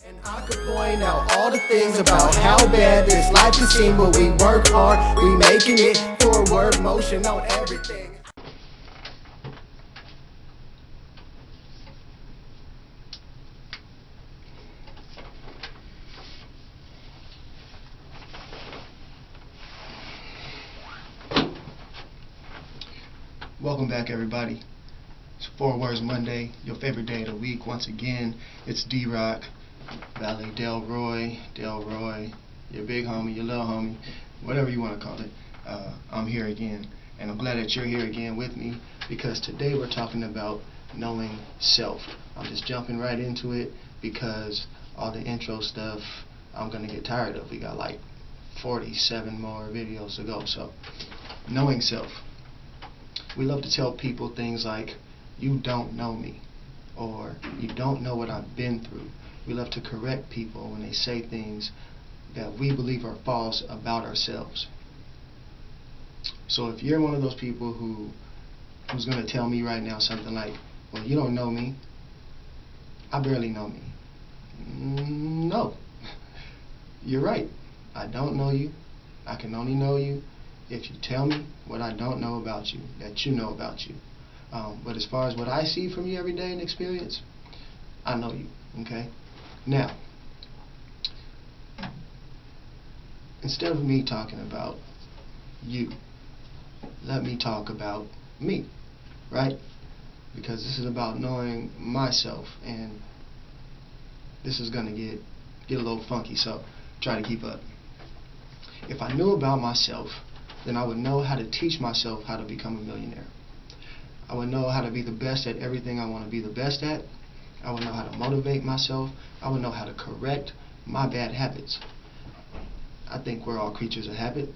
And I could point out all the things about how bad this life can seem, but we work hard, we making it, forward motion on everything. Welcome back, everybody. It's 4 Words Monday, your favorite day of the week. Once again, it's D-Rock, Valley Delroy, your big homie, your little homie, whatever you want to call it. I'm here again, and I'm glad that you're here again with me, because today we're talking about knowing self. I'm just jumping right into it because all the intro stuff I'm going to get tired of. We got like 47 more videos to go. So, knowing self. We love to tell people things like, you don't know me, or you don't know what I've been through. We love to correct people when they say things that we believe are false about ourselves. So if you're one of those people who's going to tell me right now something like, well, you don't know me, I barely know me. No, you're right. I don't know you. I can only know you if you tell me what I don't know about you, that you know about you. But as far as what I see from you every day and experience, I know you, okay? Now, instead of me talking about you, let me talk about me, right? Because this is about knowing myself, and this is going to get a little funky, so try to keep up. If I knew about myself, then I would know how to teach myself how to become a millionaire. I would know how to be the best at everything I want to be the best at. I would know how to motivate myself. I would know how to correct my bad habits. I think we're all creatures of habit.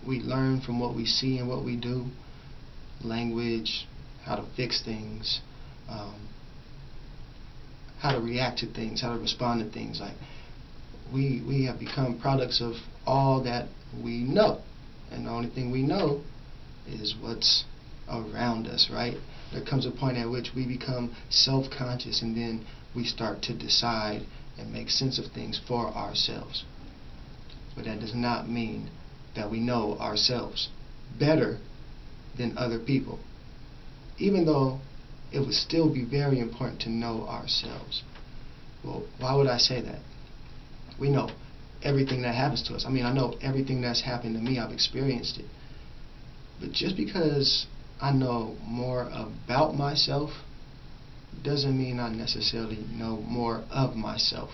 We learn from what we see and what we do. Language, how to fix things, how to react to things, how to respond to things. Like we have become products of all that we know. And the only thing we know is what's around us, right? There comes a point at which we become self-conscious, and then we start to decide and make sense of things for ourselves. But that does not mean that we know ourselves better than other people, even though it would still be very important to know ourselves. Well, why would I say that? We know everything that happens to us. I mean, I know everything that's happened to me, I've experienced it. But just because I know more about myself doesn't mean I necessarily know more of myself.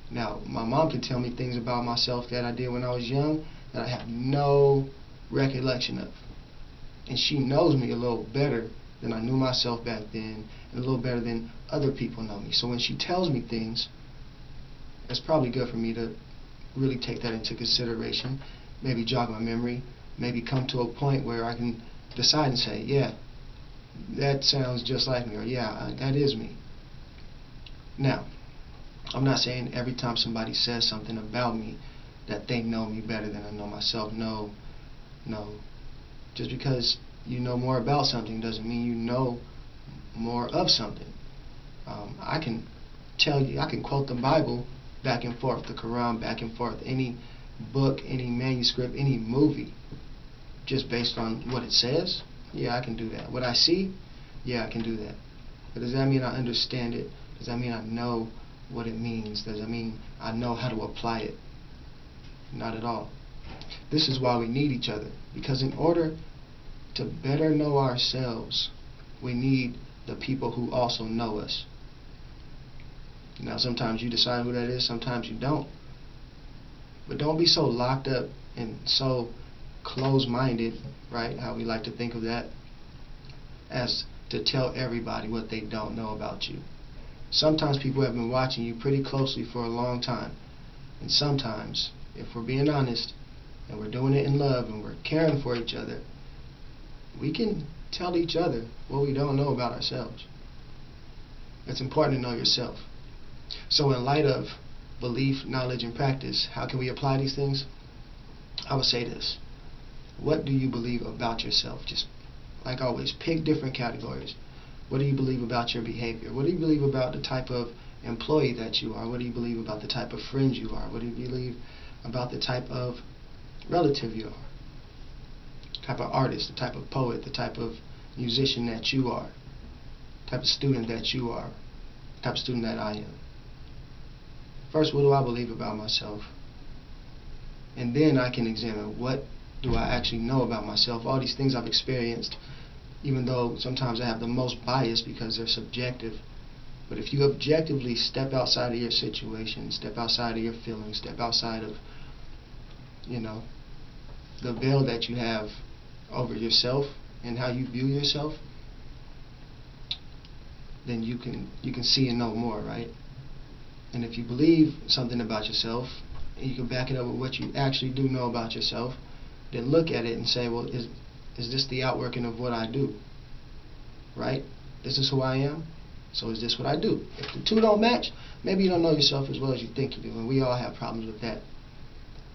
Now, my mom can tell me things about myself that I did when I was young that I have no recollection of. And she knows me a little better than I knew myself back then, and a little better than other people know me. So when she tells me things, it's probably good for me to really take that into consideration, maybe jog my memory, maybe come to a point where I can decide and say, yeah, that sounds just like me, or yeah, that is me. Now, I'm not saying every time somebody says something about me that they know me better than I know myself. No. Just because you know more about something doesn't mean you know more of something. I can tell you, I can quote the Bible back and forth, the Quran back and forth, any book, any manuscript, any movie, just based on what it says. Yeah, I can do that. What I see, yeah, I can do that. But does that mean I understand it? Does that mean I know what it means? Does that mean I know how to apply it? Not at all. This is why we need each other, because in order to better know ourselves, we need the people who also know us. Now, sometimes you decide who that is, sometimes you don't. But don't be so locked up and so close-minded, right, how we like to think of that, as to tell everybody what they don't know about you. Sometimes people have been watching you pretty closely for a long time. And sometimes, if we're being honest, and we're doing it in love, and we're caring for each other, we can tell each other what we don't know about ourselves. It's important to know yourself. So in light of belief, knowledge, and practice, how can we apply these things? I would say this. What do you believe about yourself? Just like always, pick different categories. What do you believe about your behavior? What do you believe about the type of employee that you are? What do you believe about the type of friend you are? What do you believe about the type of relative you are? The type of artist, the type of poet, the type of musician that you are, the type of student that you are, the type of student that I am. First, what do I believe about myself? And then I can examine what do I actually know about myself. All these things I've experienced, even though sometimes I have the most bias because they're subjective. But if you objectively step outside of your situation, step outside of your feelings, step outside of, the veil that you have over yourself and how you view yourself, then you can see and know more, right? And if you believe something about yourself, and you can back it up with what you actually do know about yourself, then look at it and say, well, is this the outworking of what I do? Right? This is who I am, so is this what I do? If the two don't match, maybe you don't know yourself as well as you think you do, and we all have problems with that.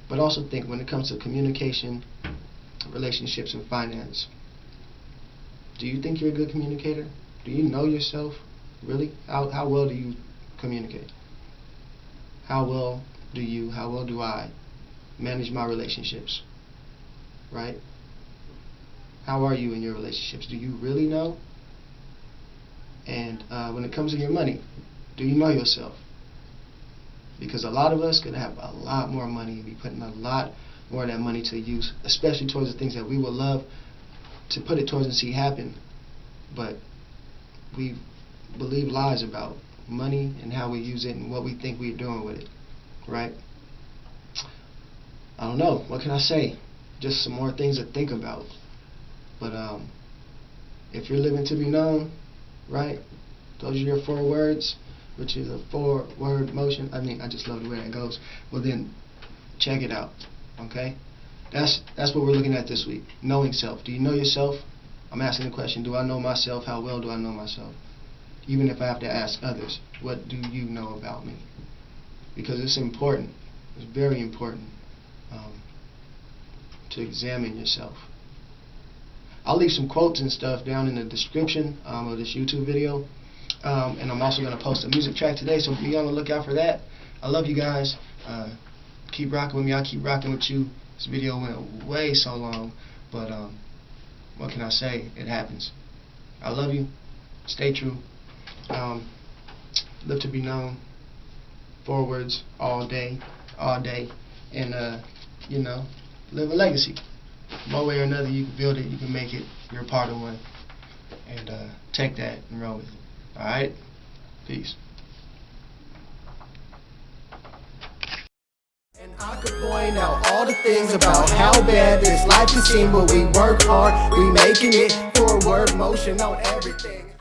But also think, when it comes to communication, relationships, and finance, do you think you're a good communicator? Do you know yourself? Really? How well do you communicate? How well do I manage my relationships? Right? How are you in your relationships? Do you really know? And when it comes to your money, do you know yourself? Because a lot of us could have a lot more money and be putting a lot more of that money to use, especially towards the things that we would love to put it towards and see happen. But we believe lies about money and how we use it and what we think we're doing with it. Right? I don't know. What can I say? Just some more things to think about. But if you're living to be known, right? Those are your 4 words, which is a 4-word motion. I just love the way that goes. Well, then check it out. Okay? That's what we're looking at this week. Knowing self. Do you know yourself? I'm asking the question, do I know myself? How well do I know myself? Even if I have to ask others, what do you know about me? Because it's important. It's very important to examine yourself. I'll leave some quotes and stuff down in the description of this YouTube video. And I'm also going to post a music track today, so be on the lookout for that. I love you guys. Keep rocking with me. I'll keep rocking with you. This video went way so long, but what can I say? It happens. I love you. Stay true. Live to be known. 4 words all day, and live a legacy. One way or another, you can build it, you can make it, you're a part of one, and take that and run with it. Alright? Peace. And I could point out all the things about how bad this life can seem, but we work hard, we making it, forward motion on everything.